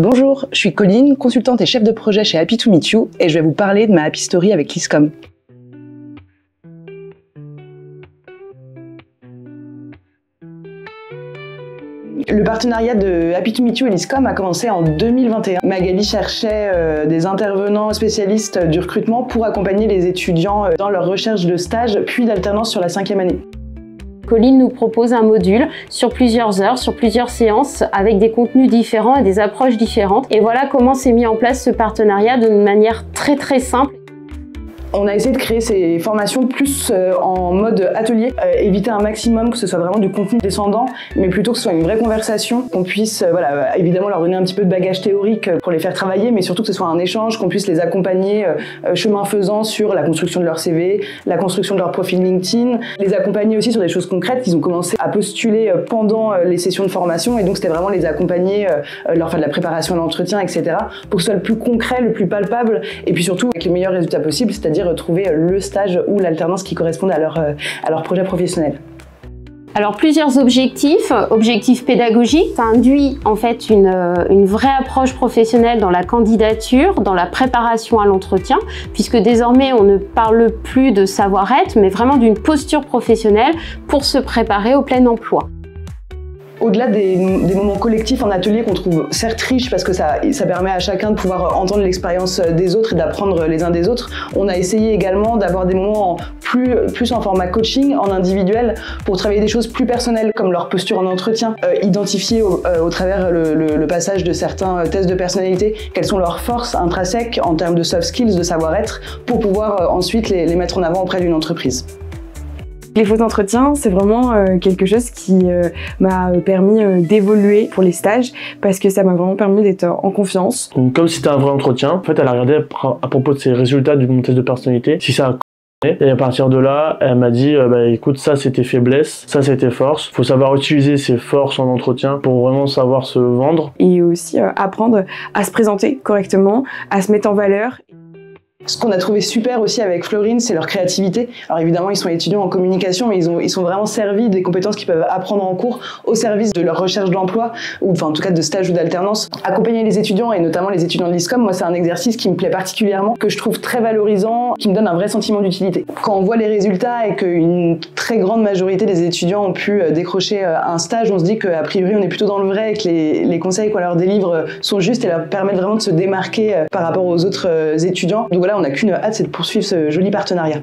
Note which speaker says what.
Speaker 1: Bonjour, je suis Colline, consultante et chef de projet chez Happy to Meet You et je vais vous parler de ma Happy Story avec l'ISCOM. Le partenariat de Happy to Meet You et l'ISCOM a commencé en 2021. Magali cherchait des intervenants spécialistes du recrutement pour accompagner les étudiants dans leur recherche de stage puis d'alternance sur la 5e année.
Speaker 2: Colline nous propose un module sur plusieurs heures, sur plusieurs séances, avec des contenus différents et des approches différentes. Et voilà comment s'est mis en place ce partenariat d'une manière très simple.
Speaker 1: On a essayé de créer ces formations plus en mode atelier, éviter un maximum que ce soit vraiment du contenu descendant, mais plutôt que ce soit une vraie conversation, qu'on puisse évidemment leur donner un petit peu de bagage théorique pour les faire travailler, mais surtout que ce soit un échange, qu'on puisse les accompagner chemin faisant sur la construction de leur CV, la construction de leur profil LinkedIn, les accompagner aussi sur des choses concrètes. Ils ont commencé à postuler pendant les sessions de formation et donc c'était vraiment les accompagner, leur faire de la préparation à l'entretien, etc. pour que ce soit le plus concret, le plus palpable et puis surtout avec les meilleurs résultats possibles, c'est-à-dire trouver le stage ou l'alternance qui correspondent à leur projet professionnel.
Speaker 2: Alors plusieurs objectifs. Objectif pédagogique, ça induit en fait une vraie approche professionnelle dans la candidature, dans la préparation à l'entretien, puisque désormais on ne parle plus de savoir-être, mais vraiment d'une posture professionnelle pour se préparer au plein emploi.
Speaker 1: Au-delà des moments collectifs en atelier qu'on trouve certes riches parce que ça permet à chacun de pouvoir entendre l'expérience des autres et d'apprendre les uns des autres, on a essayé également d'avoir des moments plus en format coaching, en individuel, pour travailler des choses plus personnelles comme leur posture en entretien, identifier au travers le passage de certains tests de personnalité quelles sont leurs forces intrinsèques en termes de soft skills, de savoir-être, pour pouvoir ensuite les mettre en avant auprès d'une entreprise.
Speaker 3: Les faux entretiens, c'est vraiment quelque chose qui m'a permis d'évoluer pour les stages parce que ça m'a vraiment permis d'être en confiance.
Speaker 4: Donc, comme c'était un vrai entretien, en fait, elle a regardé à propos de ses résultats de mon test de personnalité, si ça a et à partir de là, elle m'a dit écoute, ça c'était faiblesse, ça c'était force. Faut savoir utiliser ses forces en entretien pour vraiment savoir se vendre.
Speaker 3: Et aussi apprendre à se présenter correctement, à se mettre en valeur.
Speaker 1: Ce qu'on a trouvé super aussi avec Florine, c'est leur créativité. Alors évidemment, ils sont étudiants en communication, mais ils sont vraiment servis des compétences qu'ils peuvent apprendre en cours au service de leur recherche d'emploi, ou enfin en tout cas de stage ou d'alternance. Accompagner les étudiants, et notamment les étudiants de l'ISCOM, moi c'est un exercice qui me plaît particulièrement, que je trouve très valorisant, qui me donne un vrai sentiment d'utilité. Quand on voit les résultats et qu'une très grande majorité des étudiants ont pu décrocher un stage, on se dit qu'a priori on est plutôt dans le vrai et que les conseils qu'on leur délivre sont justes et leur permettent vraiment de se démarquer par rapport aux autres étudiants. Donc voilà, on n'a qu'une hâte, c'est de poursuivre ce joli partenariat.